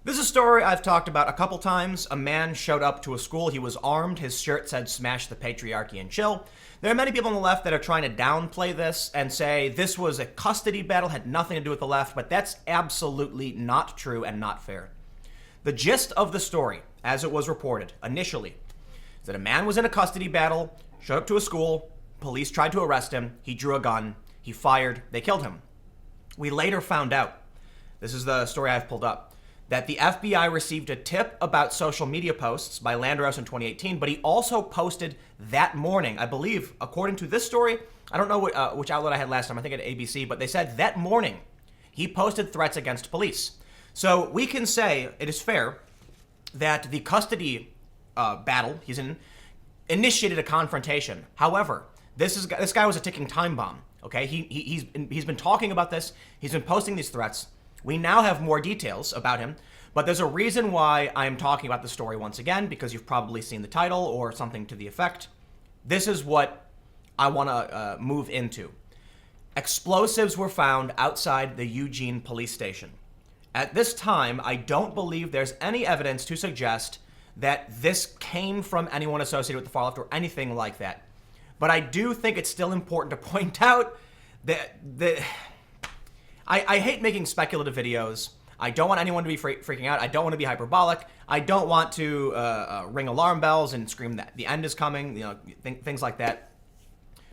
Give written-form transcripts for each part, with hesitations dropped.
This is a story I've talked about a couple times. A man showed up to a school. He was armed. His shirt said "Smash the patriarchy and chill." There are many people on the left that are trying to downplay this and say this was a custody battle, had nothing to do with the left, but that's absolutely not true and not fair. The gist of the story, as it was reported initially, is that a man was in a custody battle, showed up to a school, police tried to arrest him, he drew a gun, he fired, they killed him. We later found out, this is the story I've pulled up, that the FBI received a tip about social media posts by Landros in 2018, but he also posted that morning, I believe, according to this story, I don't know which outlet I had last time, I think at ABC, but they said that morning he posted threats against police. So we can say it is fair that the custody battle he's in initiated a confrontation. However, this guy was a ticking time bomb. Okay, he's been talking about this. He's been posting these threats. We now have more details about him, but there's a reason why I'm talking about the story once again, because you've probably seen the title or something to the effect. This is what I want to move into. Explosives were found outside the Eugene police station. At this time, I don't believe there's any evidence to suggest that this came from anyone associated with the far left or anything like that. But I do think it's still important to point out that I hate making speculative videos. I don't want anyone to be freaking out. I don't want to be hyperbolic. I don't want to ring alarm bells and scream that the end is coming, things like that.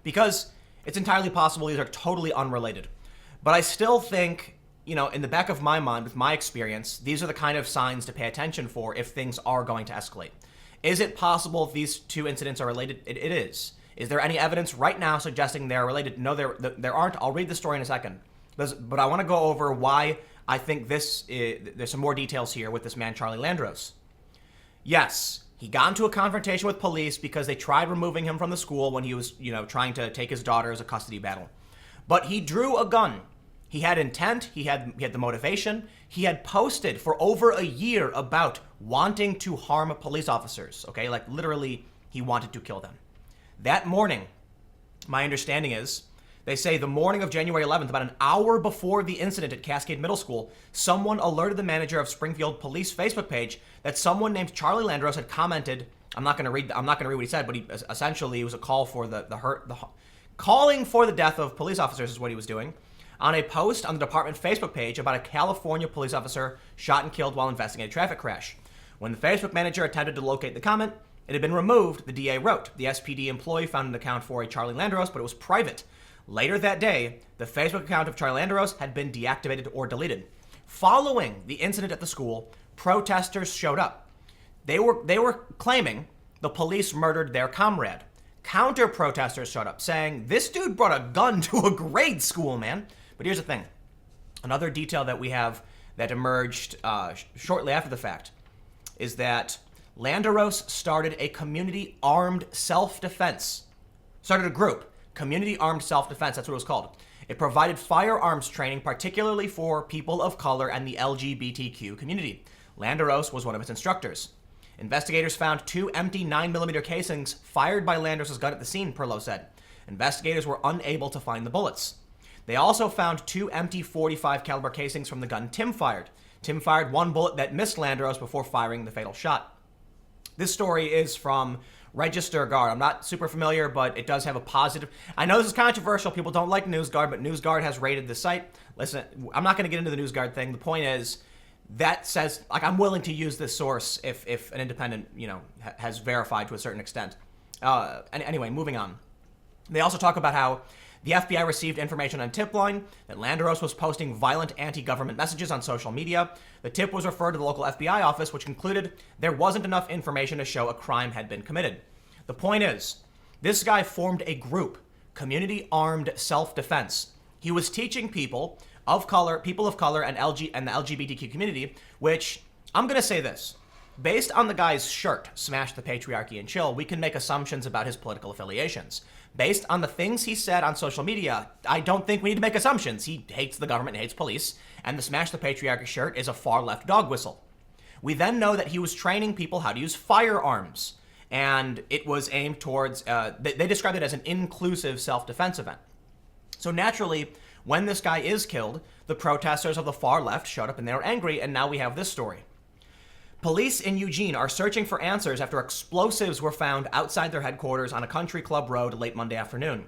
Because it's entirely possible these are totally unrelated. But I still think, in the back of my mind, with my experience, these are the kind of signs to pay attention for if things are going to escalate. Is it possible if these two incidents are related? It is. Is there any evidence right now suggesting they're related? No, there aren't. I'll read the story in a second. But I want to go over why I think there's some more details here with this man, Charlie Landros. Yes, he got into a confrontation with police because they tried removing him from the school when he was, trying to take his daughter as a custody battle. But he drew a gun. He had intent. He had the motivation. He had posted for over a year about wanting to harm police officers. Okay, like literally, he wanted to kill them. That morning, my understanding is, they say the morning of January 11th, about an hour before the incident at Cascade Middle School, someone alerted the manager of Springfield Police Facebook page that someone named Charlie Landros had commented. I'm not going to read what he said, but it was a call for calling for the death of police officers is what he was doing, on a post on the department Facebook page about a California police officer shot and killed while investigating a traffic crash. When the Facebook manager attempted to locate the comment, it had been removed, the DA wrote. The SPD employee found an account for a Charlie Landros, but it was private. Later that day, the Facebook account of Charlie Landros had been deactivated or deleted. Following the incident at the school, protesters showed up. They were claiming the police murdered their comrade. Counter-protesters showed up saying, this dude brought a gun to a grade school, man. But here's the thing. Another detail that we have that emerged shortly after the fact is that Landros started a community armed self-defense. Started a group. Community Armed Self-Defense, that's what it was called. It provided firearms training, particularly for people of color and the LGBTQ community. Landros was one of its instructors. Investigators found 2 empty 9mm casings fired by Landros' gun at the scene, Perlow said. Investigators were unable to find the bullets. They also found 2 empty .45 caliber casings from the gun Tim fired. Tim fired 1 bullet that missed Landros before firing the fatal shot. This story is from Register Guard. I'm not super familiar, but it does have a positive. I know this is controversial. People don't like NewsGuard, but NewsGuard has rated the site. Listen, I'm not going to get into the NewsGuard thing. The point is, that says, I'm willing to use this source if an independent, has verified to a certain extent. Anyway, moving on. They also talk about how the FBI received information on tip line that Landros was posting violent anti-government messages on social media. The tip was referred to the local FBI office, which concluded there wasn't enough information to show a crime had been committed. The point is, this guy formed a group, Community Armed Self-Defense. He was teaching people of color, and the LGBTQ community, which, I'm going to say this. Based on the guy's shirt, Smash the Patriarchy and Chill, we can make assumptions about his political affiliations. Based on the things he said on social media, I don't think we need to make assumptions. He hates the government, hates police, and the Smash the Patriarchy shirt is a far-left dog whistle. We then know that he was training people how to use firearms, and it was aimed towards, they described it as an inclusive self-defense event. So naturally, when this guy is killed, the protesters of the far left showed up and they were angry, and now we have this story. Police in Eugene are searching for answers after explosives were found outside their headquarters on a country club road late Monday afternoon.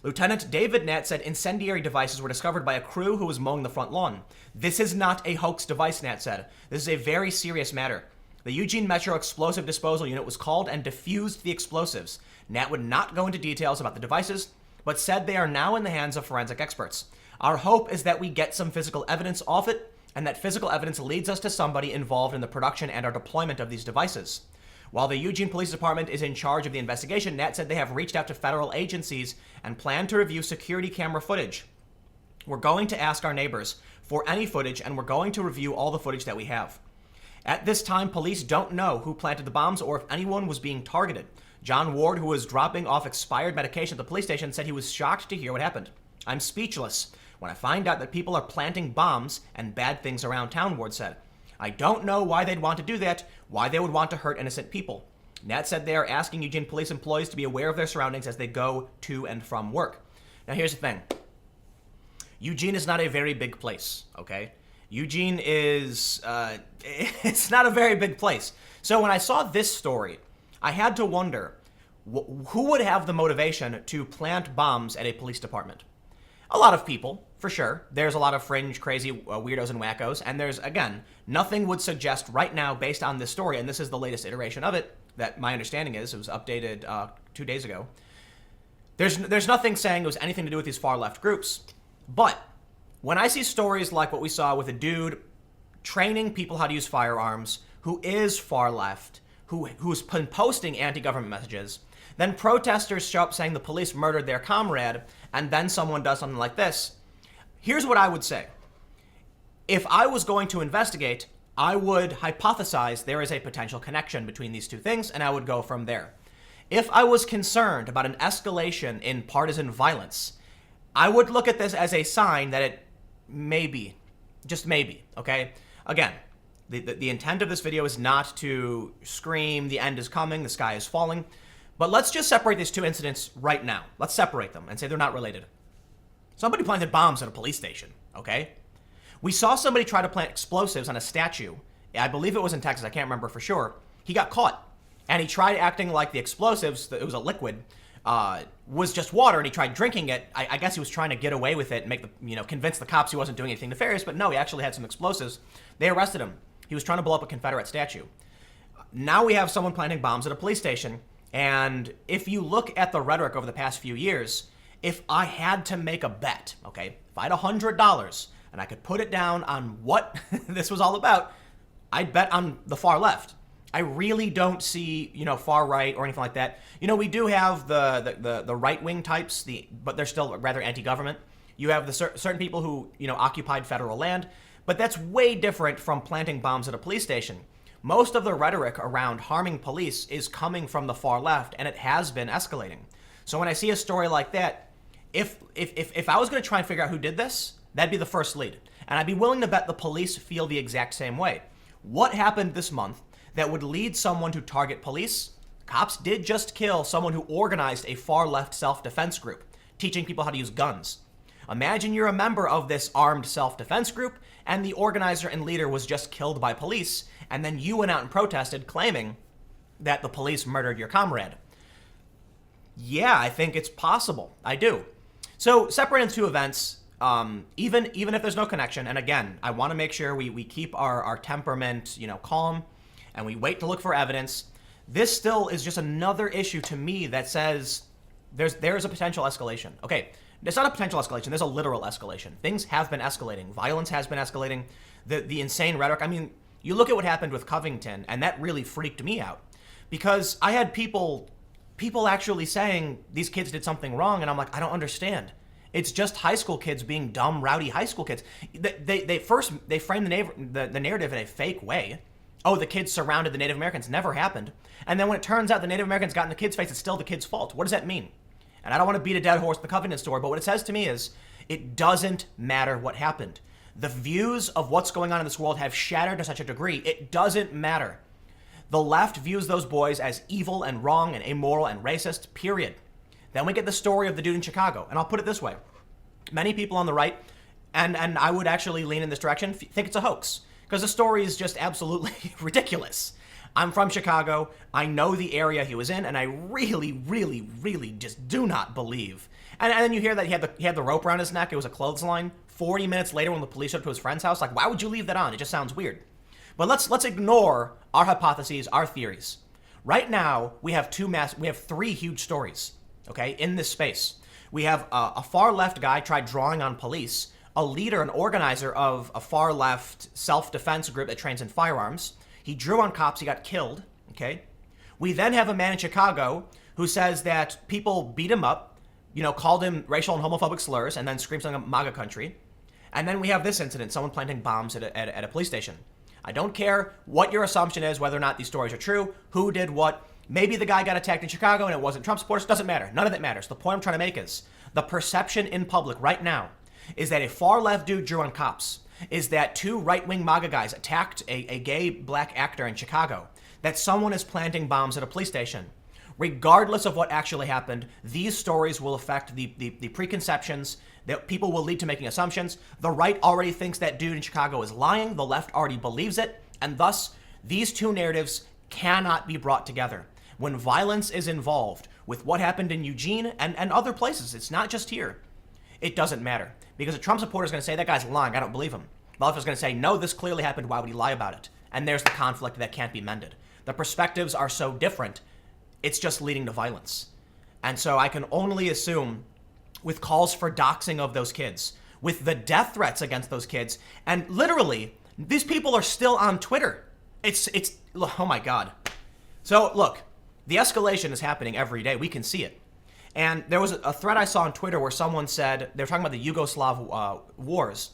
Lieutenant David Nat said incendiary devices were discovered by a crew who was mowing the front lawn. This is not a hoax device, Nat said. This is a very serious matter. The Eugene Metro Explosive Disposal Unit was called and defused the explosives. Nat would not go into details about the devices, but said they are now in the hands of forensic experts. Our hope is that we get some physical evidence off it, and that physical evidence leads us to somebody involved in the production and our deployment of these devices. While the Eugene Police Department is in charge of the investigation, Nat said they have reached out to federal agencies and plan to review security camera footage. We're going to ask our neighbors for any footage, and we're going to review all the footage that we have. At this time, police don't know who planted the bombs or if anyone was being targeted. John Ward, who was dropping off expired medication at the police station, said he was shocked to hear what happened. I'm speechless when I find out that people are planting bombs and bad things around town, Ward said. I don't know why they'd want to do that, why they would want to hurt innocent people. Nat said they are asking Eugene police employees to be aware of their surroundings as they go to and from work. Now here's the thing. Eugene is not a very big place, okay? Eugene is, it's not a very big place. So when I saw this story, I had to wonder, who would have the motivation to plant bombs at a police department? A lot of people, for sure. There's a lot of fringe, crazy weirdos and wackos. And there's, again, nothing would suggest right now, based on this story, and this is the latest iteration of it, that my understanding is, it was updated 2 days ago. There's nothing saying it was anything to do with these far left groups. But when I see stories like what we saw with a dude training people how to use firearms, who is far left, who's been posting anti-government messages, then protesters show up saying the police murdered their comrade, and then someone does something like this. Here's what I would say. If I was going to investigate, I would hypothesize there is a potential connection between these two things, and I would go from there. If I was concerned about an escalation in partisan violence, I would look at this as a sign that it may be, just maybe, okay? Again, the intent of this video is not to scream, the end is coming, the sky is falling. But let's just separate these two incidents right now. Let's separate them and say they're not related. Somebody planted bombs at a police station, okay? We saw somebody try to plant explosives on a statue. I believe it was in Texas. I can't remember for sure. He got caught. And he tried acting like the explosives, it was a liquid, was just water, and he tried drinking it. I guess he was trying to get away with it and make convince the cops he wasn't doing anything nefarious, but no, he actually had some explosives. They arrested him. He was trying to blow up a Confederate statue. Now we have someone planting bombs at a police station. And if you look at the rhetoric over the past few years, if I had to make a bet, okay, if I had $100 and I could put it down on what this was all about, I'd bet on the far left. I really don't see, far right or anything like that. We do have the right-wing types, but they're still rather anti-government. You have the certain people who, occupied federal land, but that's way different from planting bombs at a police station. Most of the rhetoric around harming police is coming from the far left, and it has been escalating. So when I see a story like that, if I was going to try and figure out who did this, that'd be the first lead. And I'd be willing to bet the police feel the exact same way. What happened this month that would lead someone to target police? Cops did just kill someone who organized a far left self-defense group, teaching people how to use guns. Imagine you're a member of this armed self-defense group, and the organizer and leader was just killed by police, and then you went out and protested claiming that the police murdered your comrade. Yeah, I think it's possible. I do. So separating two events, even if there's no connection, and again, I want to make sure we keep our temperament, calm, and we wait to look for evidence. This still is just another issue to me that says there's a potential escalation. Okay, it's not a potential escalation. There's a literal escalation. Things have been escalating. Violence has been escalating. The insane rhetoric. I mean, you look at what happened with Covington, and that really freaked me out because I had people actually saying these kids did something wrong, and I'm like, I don't understand. It's just high school kids being dumb, rowdy high school kids. They framed the narrative in a fake way. Oh, the kids surrounded the Native Americans. Never happened. And then when it turns out the Native Americans got in the kids' face, it's still the kids' fault. What does that mean? And I don't want to beat a dead horse with the Covington story, but what it says to me is it doesn't matter what happened. The views of what's going on in this world have shattered to such a degree, it doesn't matter. The left views those boys as evil and wrong and immoral and racist, period. Then we get the story of the dude in Chicago. And I'll put it this way. Many people on the right, and I would actually lean in this direction, think it's a hoax. because the story is just absolutely ridiculous. I'm from Chicago. I know the area he was in, and I really, really, really just do not believe. And then you hear that he had the rope around his neck. It was a clothesline. 40 minutes later, when the police showed up to his friend's house, like, why would you leave that on? It just sounds weird. But let's ignore our hypotheses, our theories. Right now, we have three huge stories, okay, in this space. We have a far left guy tried drawing on police, a leader, an organizer of a far left self-defense group that trains in firearms. He drew on cops, he got killed, okay? We then have a man in Chicago who says that people beat him up, called him racial and homophobic slurs, and then screamed something about MAGA country. And then we have this incident, someone planting bombs at a police station. I don't care what your assumption is, whether or not these stories are true, who did what. Maybe the guy got attacked in Chicago and it wasn't Trump supporters. Doesn't matter. None of it matters. The point I'm trying to make is the perception in public right now is that a far left dude drew on cops, is that two right-wing MAGA guys attacked a gay black actor in Chicago, that someone is planting bombs at a police station. Regardless of what actually happened, these stories will affect the preconceptions, that people will lead to making assumptions. The right already thinks that dude in Chicago is lying. The left already believes it. And thus, these two narratives cannot be brought together. When violence is involved with what happened in Eugene and other places, it's not just here, it doesn't matter. Because a Trump supporter is going to say, that guy's lying, I don't believe him. The left is going to say, no, this clearly happened, why would he lie about it? And there's the conflict that can't be mended. The perspectives are so different, it's just leading to violence. And so I can only assume, with calls for doxing of those kids, with the death threats against those kids, and literally, these people are still on Twitter. It's oh my God. So look, the escalation is happening every day. We can see it. And there was a thread I saw on Twitter where someone said, they were talking about the Yugoslav wars,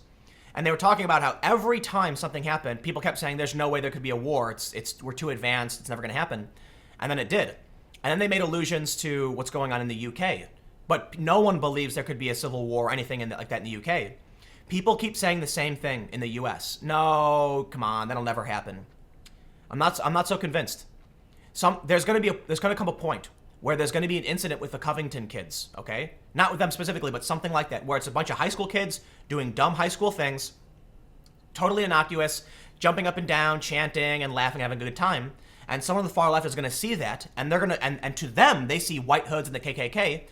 and they were talking about how every time something happened, people kept saying, there's no way there could be a war. We're too advanced. It's never going to happen. And then it did. And then they made allusions to what's going on in the UK. But no one believes there could be a civil war or anything like that in the UK. People keep saying the same thing in the US. No, come on, that'll never happen. I'm not so convinced. There's going to come a point where there's going to be an incident with the Covington kids, okay? Not with them specifically, but something like that, where it's a bunch of high school kids doing dumb high school things, totally innocuous, jumping up and down, chanting and laughing, having a good time. And someone on the far left is going to see that, and they're going to, and to them, they see white hoods and the KKK,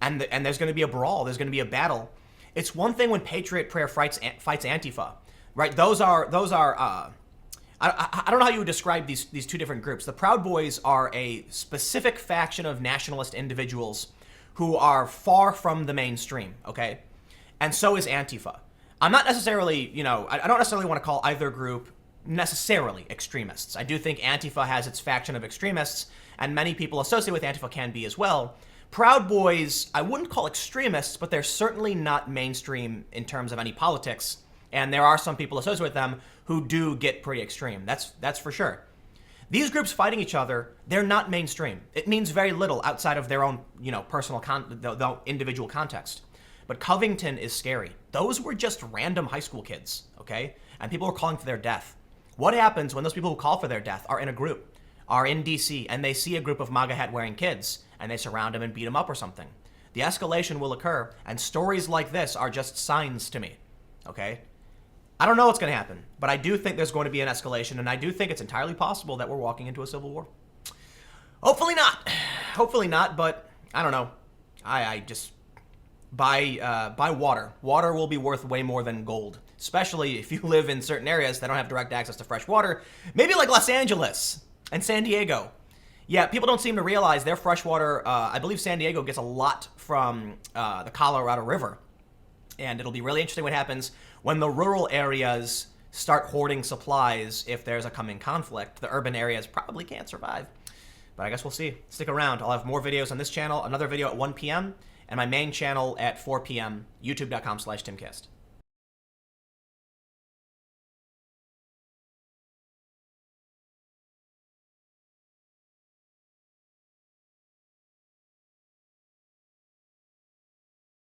and there's going to be a brawl. There's going to be a battle. It's one thing when Patriot Prayer fights Antifa, right? Those are. I don't know how you would describe these two different groups. The Proud Boys are a specific faction of nationalist individuals who are far from the mainstream, okay? And so is Antifa. I'm not necessarily, I don't necessarily want to call either group necessarily extremists. I do think Antifa has its faction of extremists, and many people associated with Antifa can be as well. Proud Boys, I wouldn't call extremists, but they're certainly not mainstream in terms of any politics. And there are some people associated with them who do get pretty extreme. That's for sure. These groups fighting each other, they're not mainstream. It means very little outside of their own, personal, the individual context. But Covington is scary. Those were just random high school kids, okay? And people were calling for their death. What happens when those people who call for their death are in a group, are in DC, and they see a group of MAGA hat wearing kids, and they surround them and beat them up or something? The escalation will occur, and stories like this are just signs to me, okay? I don't know what's going to happen, but I do think there's going to be an escalation, and I do think it's entirely possible that we're walking into a civil war. Hopefully not. Hopefully not, but I don't know. I just buy water. Water will be worth way more than gold, especially if you live in certain areas that don't have direct access to fresh water, maybe like Los Angeles and San Diego. Yeah, people don't seem to realize their fresh water, I believe San Diego gets a lot from the Colorado River. And it'll be really interesting what happens when the rural areas start hoarding supplies if there's a coming conflict. The urban areas probably can't survive. But I guess we'll see. Stick around. I'll have more videos on this channel, another video at 1 p.m., and my main channel at 4 p.m., youtube.com/timcast.